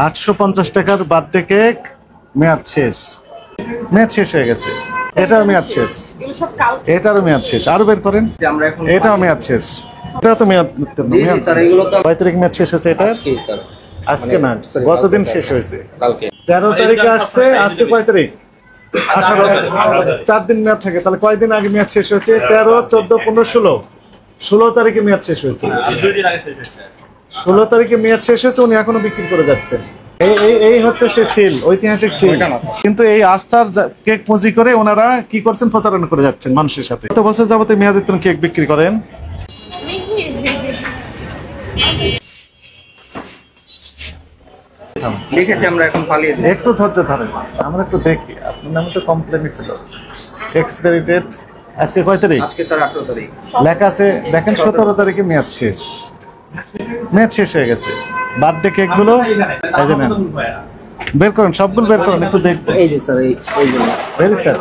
850 টাকার birthday cake মেয়াদ শেষ। মেয়াদ শেষ হয়ে গেছে। এটাও মেয়াদ শেষ। এটারও মেয়াদ শেষ। আরো বের করেন। এটাও মেয়াদ শেষ। এটা তো মেয়াদ কয় তারিখ মেয়াদ শেষ হয়েছে? এটা আজকে না, গতদিন শেষ হয়েছে। 13 তারিখে আসছে। আজকে কয় তারিখ? 18। 4 দিন মেয়াদ থাকে। তাহলে কয়দিন আগে মেয়াদ শেষ হয়েছে? 13, 14, 15, 16। 16 তারিখে মেয়াদ শেষ হয়েছে। 16 তারিখে মেয়াদ শেষ হয়েছে। উনি এখনো বিক্রি করে যাচ্ছেন। এই হচ্ছে সে সিল, ঐতিহাসিক সিল। কিন্তু এই আস্থার কেক পুঁজি করে ওনারা কি করছেন? প্রতারণা করে যাচ্ছেন মানুষের সাথে। কত বছর যাবত মেয়াদের কেক বিক্রি করেন? লিখেছি আমরা, এখন পালিয়ে দিই। একটু ধৈর্য ধরেন, আমরা একটু দেখি। আপনার নামে তো কমপ্লেন ছিল। এক্সপায়ারি ডেট আজকে কয় তারিখ? আজকে স্যার 18 তারিখ লেখা আছে। দেখেন 17 তারিখে মেয়াদ শেষ। মেয়াদ শেষ হয়ে গেছে। বার্থডে কেক গুলো এই যে নেন, বের করেন, সবগুলো বের করেন, একটু দেখবো। এই যে স্যার, এইগুলো ভেরি স্যার।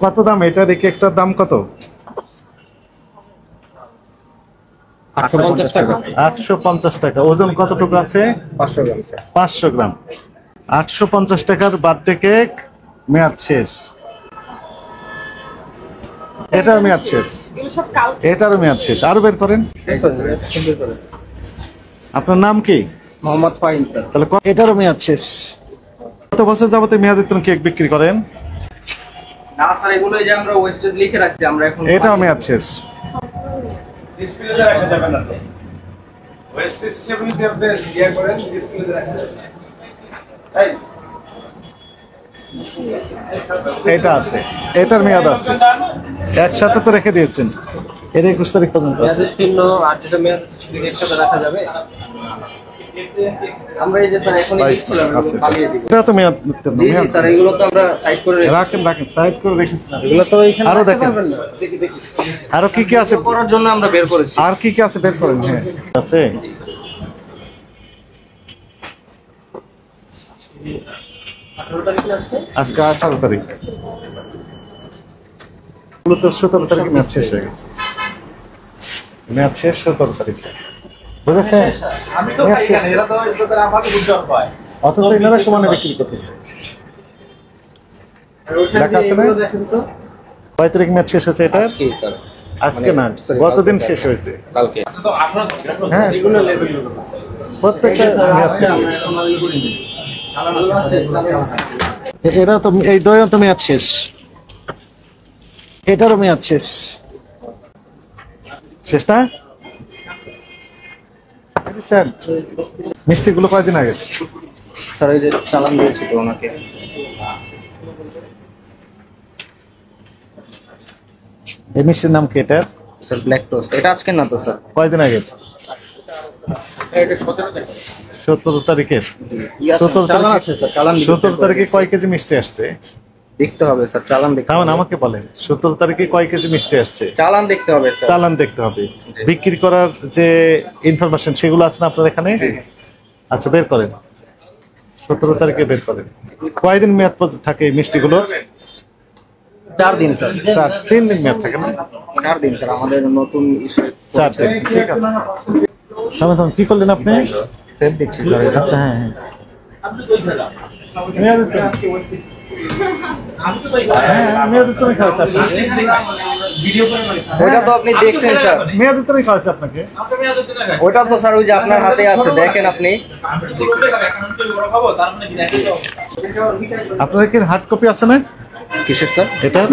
কত দাম এটা? দেখি একটার দাম কত? 850 টাকা। 850 টাকা। ওজন কতটুকু আছে? 500 গ্রাম স্যার। 500 গ্রাম। 850 টাকার বার্থডে কেক মেয়াদ শেষ। এটার মেয়াদ শেষ। এটারও মেয়াদ শেষ। আরো বের করেন। আপনার নাম কি? মোহাম্মদ ফাহিম স্যার। তাহলে এটারও মেয়াদ শেষ। কত বছর যাবত মেয়াদের কেক বিক্রি করেন? না স্যার, এগুলো যে আমরা ওয়েস্টেজ লিখে রাখছি, আমরা এখন এটাও মেয়াদ শেষ। ডিসপ্লেতে রাখা যাবে না তো। ওয়েস্টেজ হিসেবে যদি আপনি ইয়া করেন, ডিসপ্লেতে রাখা যাবে। এই এটা আছে, এটার মেয়াদ আছে। একসাথে তো রেখে দিয়েছেন। এর 21 তারিখ পর্যন্ত আছে। চিহ্ন আর যেটা মেয়াদ একসাথে রাখা যাবে। আমরা এই যে স্যার এখন লিখছিলাম, পালিয়ে দিব। এটা তো মেয়াদ। জি জি স্যার, এগুলো তো আমরা সাইড করে রাখেন, সাইড করে রেখেছি। এগুলো তো এখানে আরো দেখেন, আরো কি কি আছে করার জন্য আমরা বের করেছি। আর কি কি আছে বের করেন। হ্যাঁ আছে। আজকে 18 তারিখ। 17 তারিখে মেয়াদ শেষ হয়ে গেছে। মেয়াদ শেষ 17 তারিখে, বুঝেছেন? আমি তো খাই না, এরা তো এদের আমাকে বুঝতে পায়। অথচ এনারা সমানে বিক্রি করতেছে। লেখা আছে না? কয় তারিখ মেয়াদ শেষ হয়েছে এটা? আজকে স্যার। আজকে না, গতদিন শেষ হয়েছে। কালকে। আচ্ছা, তো আপনারা হ্যাঁ, এগুলো লেভেল প্রত্যেকটা মেয়াদ শেষ। এটা তো এই দইও তো মেয়াদ শেষ। এটারও মেয়াদ শেষ। শেষ না? স্যার মিষ্টিগুলো কয়দিন আগে? স্যার এই যে চালান দিয়েছি তো ওনাকে। এই মিষ্টির নাম কি এটার? Sir black toast. এটা আজকে না তো স্যার, কয়দিন আগে? এটা 17 তারিখ। 17 তারিখের। চালান আছে স্যার, চালান 17 তারিখে কয় কেজি মিষ্টি আসছে? দেখতে হবে স্যার, চালান দেখতে তাহলে হবে। আমাকে বলেন 17 তারিখে কয় কেজি মিষ্টি আসছে? চালান দেখতে হবে স্যার। চালান দেখতে হবে। বিক্রি করার যে ইনফরমেশন সেগুলো আছে না আপনার এখানে? আচ্ছা, বের করেন। 17 তারিখে বের করেন। কয়দিন মেয়াদ থাকে এই মিষ্টিগুলো? 4 দিন স্যার। 3 দিন মেয়াদ থাকে না? 4 দিন স্যার, আমাদের নতুন 4 দিন। ঠিক আছে। সামনে কি করলেন আপনি? সেভ দেখছি স্যার। আচ্ছা, হ্যাঁ হ্যাঁ। ওটা তো আপনি দেখছেন স্যার। মেয়াদের তারিখ খাওয়াচ্ছে আপনাকে। ওটা তো স্যার ওই যে আপনার হাতে আছে, দেখেন আপনি। আপনাদের কি হার্ড কপি আছে না? কিসের স্যার? এটার?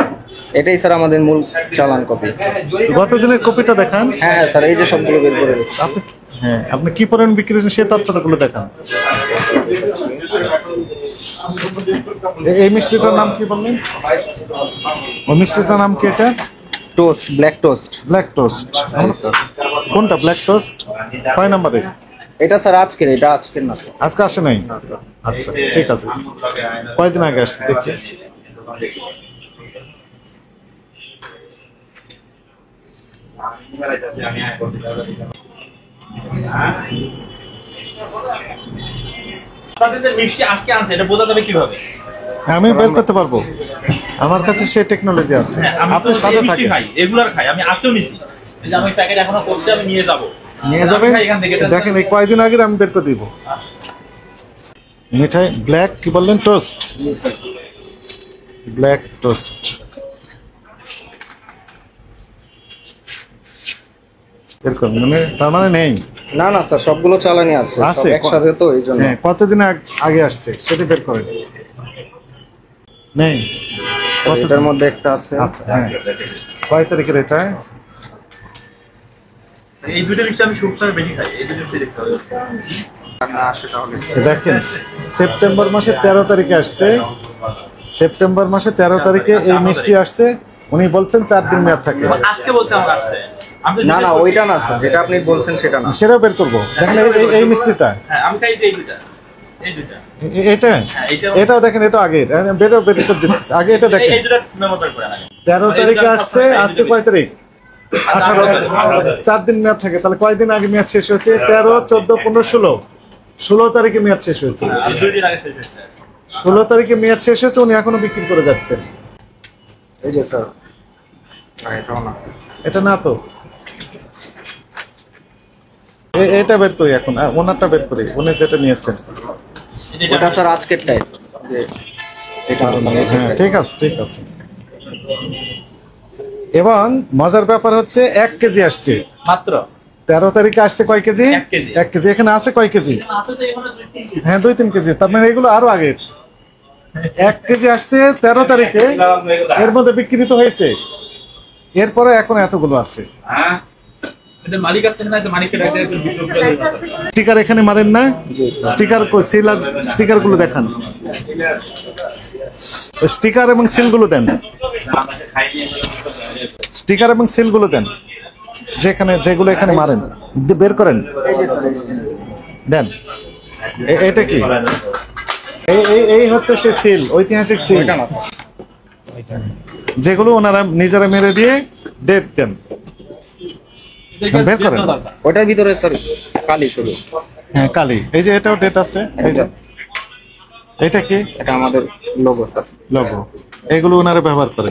এটাই স্যার আমাদের মূল চালান কপি। গত দিনের কপিটা দেখান। হ্যাঁ হ্যাঁ স্যার, এই যে সবগুলো বের করে রেখেছি। আপনি হ্যাঁ, আপনি কি পরিমাণ বিক্রি করেছেন সে তথ্যগুলো দেখান। এই মিষ্টিটার নাম কি বললেন? ওই মিষ্টিটার নাম কি? এটা toast, black toast. Black toast. কোনটা ব্ল্যাক টোস্ট? কয় নম্বরে? এটা স্যার আজকের, এটা আজকের না। আজকে আসে নাই? আচ্ছা, ঠিক আছে। কয়দিন আগে আসছে দেখি। আপনাদের যে মিষ্টি আজকে আনছে এটা বোঝা যাবে কিভাবে? আমি বের করতে পারবো, আমার কাছে সেই টেকনোলজি আছে। আপনি সাথে থাকেন। খাই, রেগুলার খাই, আমি আজকেও নিছি। এই যে আমি প্যাকেট এখনো করতে, আমি নিয়ে যাব। নিয়ে যাবেন। দেখেন এই কয়দিন আগে আমি বের করে দিব। মিঠাই ব্ল্যাক কি বললেন? টোস্ট, ব্ল্যাক টোস্ট বের করবেন, মানে তার মানে নেই? না না স্যার, সবগুলো চালানি আছে, আছে সব একসাথে, তো এই জন্য। হ্যাঁ, কতদিন আগে আসছে সেটা বের করেন। নেই? এটার মধ্যে একটা আছে। আচ্ছা, হ্যাঁ, কয় তারিখের এটা? এই দুটো মিষ্টি আমি সবসময় বেশি খাই, এই দুটো মিষ্টি দেখতে হবে। না আসে তাহলে দেখেন সেপ্টেম্বর মাসের 13 তারিখে আসছে, সেপ্টেম্বর মাসে 13 তারিখে এই মিষ্টি আসছে। উনি বলছেন 4 দিন মেয়াদ থাকে। আজকে বলছে আমার আসছে। না না, ওইটা না স্যার, যেটা আপনি বলছেন সেটা না। সেটাও বের করবো। দেখেন এই মিষ্টিটা, হ্যাঁ আমি খাই এই দুটো, এই দুটো। এটা এটাও দেখেন, এটা আগের বের করে দিচ্ছি। আগে এটা দেখেন, এই দুটো মেমো করে রাখেন। 13 তারিখে আসছে, আজকে কয় তারিখ? 18। 4 দিন মেয়াদ থাকে। তাহলে কয়দিন আগে মেয়াদ শেষ হয়েছে? 13, 14, 15, 16। 16 তারিখে মেয়াদ শেষ হয়েছে। 2 দিন আগে শেষ হয়েছে। 16 তারিখে মেয়াদ শেষ হয়েছে, উনি এখনো বিক্রি করে যাচ্ছেন। এই যে স্যার, এটাও না, এটা না তো, এটা বের করি এখন, ওনারটা বের করি, উনি যেটা নিয়েছেন। ওটা স্যার আজকের টাইপ, যে এটা হ্যাঁ, ঠিক আছে, ঠিক আছে। এবং মজার ব্যাপার হচ্ছে 1 কেজি আসছে মাত্র 13 তারিখে আসছে। কয় কেজি? 1 কেজি। 1 কেজি। এখানে আছে কয় কেজি? আছে তো এখানে 2-3 কেজি। হ্যাঁ, 2-3 কেজি। তার মানে এগুলো আরো আগের। 1 কেজি আসছে 13 তারিখে, এর মধ্যে বিক্রিত হয়েছে। এরপরে এখন এতগুলো আছে। হ্যাঁ, এদের মালিক আছে না, এদের মালিকের একটা বিক্রি করে দেন। স্টিকার এখানে মারেন না? স্টিকার সিল আর স্টিকার গুলো দেখান, স্টিকার এবং সিল গুলো দেন, স্টিকার এবং সিল গুলো দেন, যেখানে যেগুলো এখানে মারেন বের করেন, দেন। এটা কি? এই হচ্ছে সে সিল, ঐতিহাসিক সিল, যেগুলো ওনারা নিজেরা মেরে দিয়ে ডেট দেন। বের করেন। ওটার ভিতরে স্যার কালি শুধু। হ্যাঁ, কালি। এই যে এটাও ডেট আছে। এই যে এটা কি? এটা আমাদের লোগো স্যার। লোগো। এগুলো ওনারা ব্যবহার করে,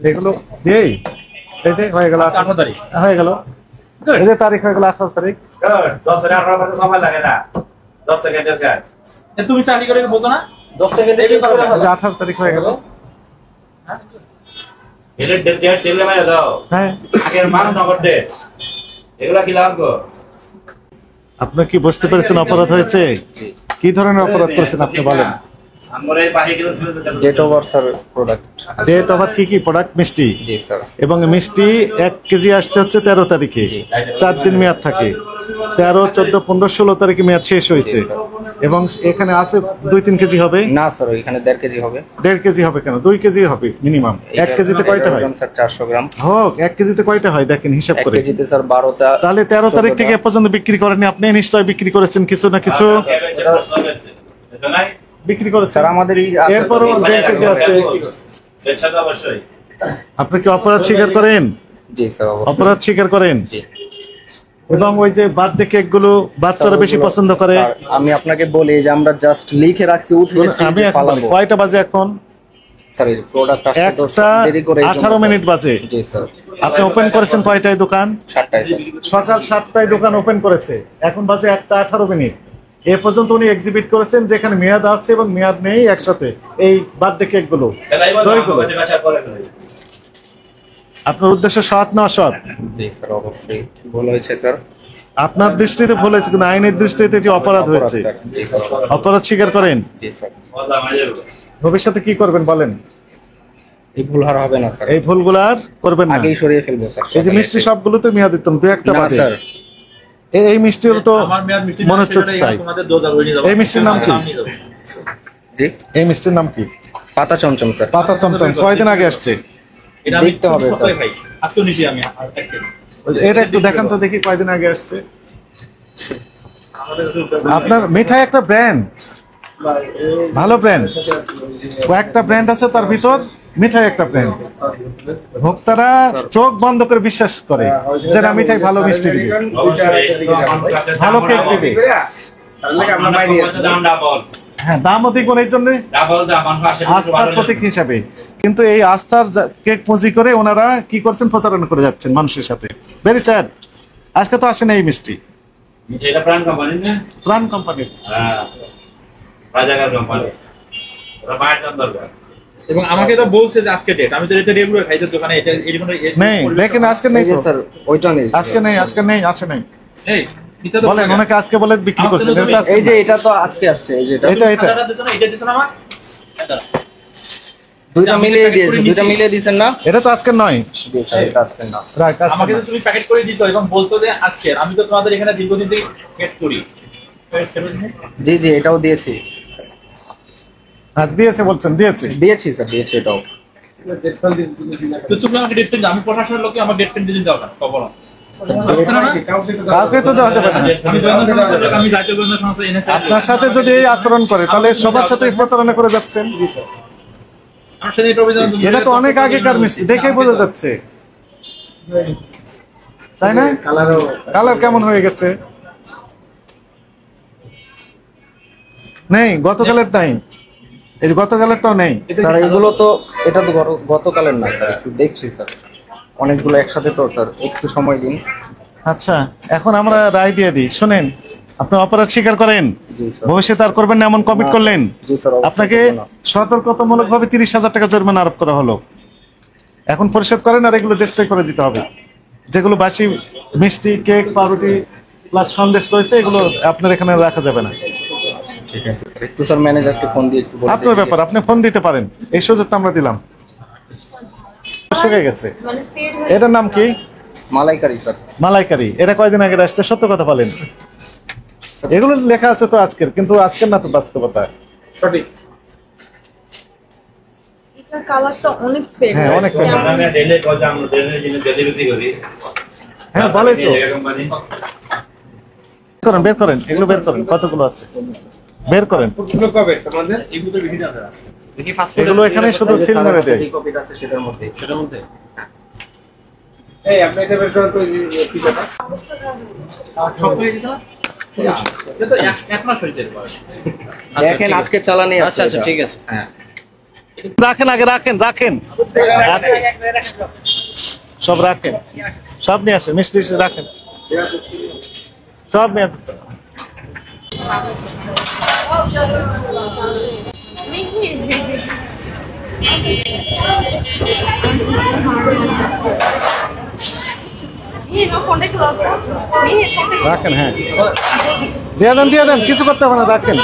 এগুলো দিয়েই এই যে হয়ে গেল 18 তারিখ। হয়ে গেল, এই যে তারিখ হয়ে গেল 18 তারিখ। 10 সময় লাগে না, 10 সেকেন্ডের কাজ। তুমি চাকরি করে বোঝো না, 10 সেকেন্ডে এই যে 18 তারিখ হয়ে গেল। এর ডেট টেলে মারা দাও। হ্যাঁ, আগের মান নগদ ডেট, এগুলা কি লাগবে? আপনি কি বুঝতে পেরেছেন অপরাধ হয়েছে? কি ধরনের অপরাধ করেছেন আপনি বলেন? আমরা এই বাহি kilo date over sir product. Date over কি কি প্রোডাক্ট? মিষ্টি। জি স্যার। এবং মিষ্টি 1 কেজি আসছে হচ্ছে 13 তারিখে, 4 দিন মেয়াদ থাকে। 13, 14, 15, 16 তারিখে মেয়াদ শেষ হয়েছে। এবং এখানে আছে 2-3 কেজি হবে না স্যার, এখানে 1.5 কেজি হবে। 1.5 কেজি হবে কেন? 2 কেজি হবে মিনিমাম। 1 কেজিতে কয়টা হয়? স্যার 400 গ্রাম হোক, 1 কেজিতে কয়টা হয় দেখেন হিসাব 1 করে। কেজিতে স্যার 12টা। তাহলে 13 তারিখ থেকে এ পর্যন্ত বিক্রি করেননি আপনি? নিশ্চয় বিক্রি করেছেন কিছু না কিছু, বিক্রি করেছেন। স্যার আমাদের এরপরও 1.5 কেজি আছে। অবশ্যই। আপনি কি অপরাধ স্বীকার করেন? জি স্যার অবশ্যই। অপরাধ স্বীকার করেন। জি। এবং ওই যে বার্থডে কেক গুলো বাচ্চারা বেশি পছন্দ করে। স্যার, আমি আপনাকে বলি যে আমরা জাস্ট লিখে রাখছি, উঠিয়েছি, আমি এখন বলি, ফালাবো। কয়টা বাজে এখন? স্যার এই প্রোডাক্ট আসতে তো 1টা দেরি করে 18 মিনিট বাজে। জি স্যার। আপনি ওপেন করেছেন কয়টায় দোকান? 7টায় স্যার। সকাল 7টায় দোকান ওপেন করেছে, এখন বাজে 1টা 18 মিনিট। এ পর্যন্ত উনি এক্সিবিট করেছেন যেখানে মেয়াদ আছে এবং মেয়াদ নেই একসাথে, এই বার্থডে কেক গুলো, দইগুলো। আপনার উদ্দেশ্য সৎ না অসৎ? জি স্যার অবশ্যই ভুল হয়েছে স্যার। আপনার দৃষ্টিতে ভুল হয়েছে, কিন্তু আইনের দৃষ্টিতে এটি অপরাধ হয়েছে। স্যার। জি স্যার। অপরাধ স্বীকার করেন। জি স্যার। ভবিষ্যতে কি করবেন বলেন? এই ভুল আর হবে না স্যার। এই ভুলগুলো আর করবেন না। আগেই সরিয়ে ফেলবো স্যার। এই যে মিষ্টি সবগুলো তো মেয়াদ দিতাম, 2-1টা না বাদে। স্যার। এই মিষ্টি হলো তো আমার মেয়াদ মিষ্টি মনে হচ্ছে তাই। তোমাদের 2000 হয়ে যাবে। এই মিষ্টির নাম কি? জি এই মিষ্টির নাম কি? পাতা চমচম স্যার। পাতা চমচম। কয়দিন আগে আসছে? এটা আমি দেখতে হবে সকালে খাই, আজকেও নিছি আমি 1 কেজি। এটা একটু দেখান তো দেখি কয়দিন আগে আসছে। আমাদের কাছে আপনার মিঠাই একটা ব্র্যান্ড, ভালো ব্র্যান্ড, কয়েকটা ব্র্যান্ড আছে তার ভিতর মিঠাই একটা ব্র্যান্ড। ভোক্তারা চোখ বন্ধ করে বিশ্বাস করে যে না মিঠাই ভালো মিষ্টি দিবে, ভালো কেক দিবে। হ্যাঁ, দামও দেখবেন এই জন্য আস্থার প্রতীক হিসাবে। কিন্তু এই আস্থার কেক পুঁজি করে ওনারা কি করছেন, প্রতারণা করে যাচ্ছেন মানুষের সাথে। Very sad. আজকে তো আসে না এই মিষ্টি। এটা প্রাণ কোম্পানি না? প্রাণ কোম্পানির। হ্যাঁ, রাজাকার কোম্পানি। ওরা বাইরে দাম দরকার। এবং আমাকে তো বলছে যে আজকে ডেট, আমি তো এটা রেগুলার খাইতে দোকানে, এটা এরকম নেই, দেখেন আজকে নেই তো। স্যার ওইটা নেই, আজকে নেই, আজকে নেই, আসে নাই। এই এটা তো বলেন ওনাকে আজকে বলে বিক্রি করছেন। এটা তো আজকে এই যে এটা তো আজকে আসছে, এই যে এটা এটা এটা দিছ না, এটা দিছ না আমাকে, এটা দুইটা মিলিয়ে দিয়েছে, দুইটা মিলিয়ে দিয়েছেন না? এটা তো আজকে নয়। দিয়েছে, এটা আজকে না। রাইট, আজকে আমাকে তো নয়। তুমি প্যাকেট করে দিছো এবং বলতো যে আজকে। আমি তো তোমাদের এখানে দীর্ঘদিন থেকে গেট করি। জি জি, এটাও দিয়েছি, হ্যাঁ দিয়েছে বলছেন, দিয়েছে। দিয়েছি স্যার, দিয়েছি এটাও। তো তুমি আমাকে ডেট পেন, আমি প্রশাসনের লোককে আমার ডেট পেন দিয়ে দাও না কবল। কাউকে তো দেওয়া যাবে না। আমি গোয়েন্দা সংস্থার লোক, আমি জাতীয় গোয়েন্দা সংস্থা এনএসআই। আপনার সাথে যদি এই আচরণ করে তাহলে সবার সাথে প্রতারণা করে যাচ্ছেন। আমার সাথে এটা অভিযান, এটা তো অনেক আগেকার মিষ্টি, দেখেই বোঝা যাচ্ছে, তাই না? কালার কেমন হয়ে গেছে? নেই, গতকালের নাই, এই গতকালেরটাও নেই। স্যার এগুলো তো, এটা তো গতকালের না স্যার, একটু দেখছি স্যার, অনেকগুলো একসাথে তো স্যার, একটু সময় দিন। আচ্ছা, এখন আমরা রায় দিয়ে দিই। শুনেন, আপনি অপরাধ স্বীকার করেন, জি স্যার। ভবিষ্যতে আর করবেন না এমন কমিট করলেন। জি স্যার, অবশ্যই আপনাকে করবো না। সতর্কতামূলকভাবে 30,000 টাকা জরিমানা আরোপ করা হলো। এখন পরিশোধ করেন, আর এগুলো ডিস্ট্রয় করে দিতে হবে। যেগুলো বাসি মিষ্টি, কেক, পাউরুটি প্লাস সন্দেশ রয়েছে, এগুলো আপনার এখানে রাখা যাবে না। ঠিক আছে স্যার, একটু স্যার ম্যানেজারকে ফোন দিয়ে একটু বলে আপনার ব্যাপার, আপনি ফোন দিতে পারেন, এই সুযোগটা আমরা দিলাম। শুকে গেছে। এটার নাম কি? মালাইকারি স্যার। মালাইকারি। এটা কয়দিন আগে আসছে, সত্য কথা বলেন। এগুলো লেখা আছে তো আজকের, কিন্তু আজকের না তো বাস্তবতা। সঠিক। এটার কালারটা অনেক ফেড। হ্যাঁ, অনেক ফেড। আমরা ডেলে কথা আমরা ডেলে বিক্রি করি। হ্যাঁ, বলেই তো। কোম্পানি করেন, বের করেন, এগুলো বের করেন, কতগুলো আছে বের করেন। এগুলো কবে তোমাদের? এগুলো তো বেশি জানা আছে। দেখি পাসপোর্ট এগুলো এখানে শুধু সিল মেরে দেয়। কপিটা আছে সেটার মধ্যে, সেটার মধ্যে। এই আপনি এটা বের করেন তো, এই যে পিজাটা। শক্ত হয়ে গেছে না? এটা তো এক মাস হয়েছে এরপর। দেখেন আজকে চালানি আছে। আচ্ছা আচ্ছা, ঠিক আছে। হ্যাঁ, রাখেন, আগে রাখেন, রাখেন, সব রাখেন, সব নিয়ে আসেন, মিষ্টি রাখেন, সব নিয়ে রাখেন। হ্যাঁ, দিয়ে দেন, দিয়ে দেন, কিছু করতে হবে না, রাখেন।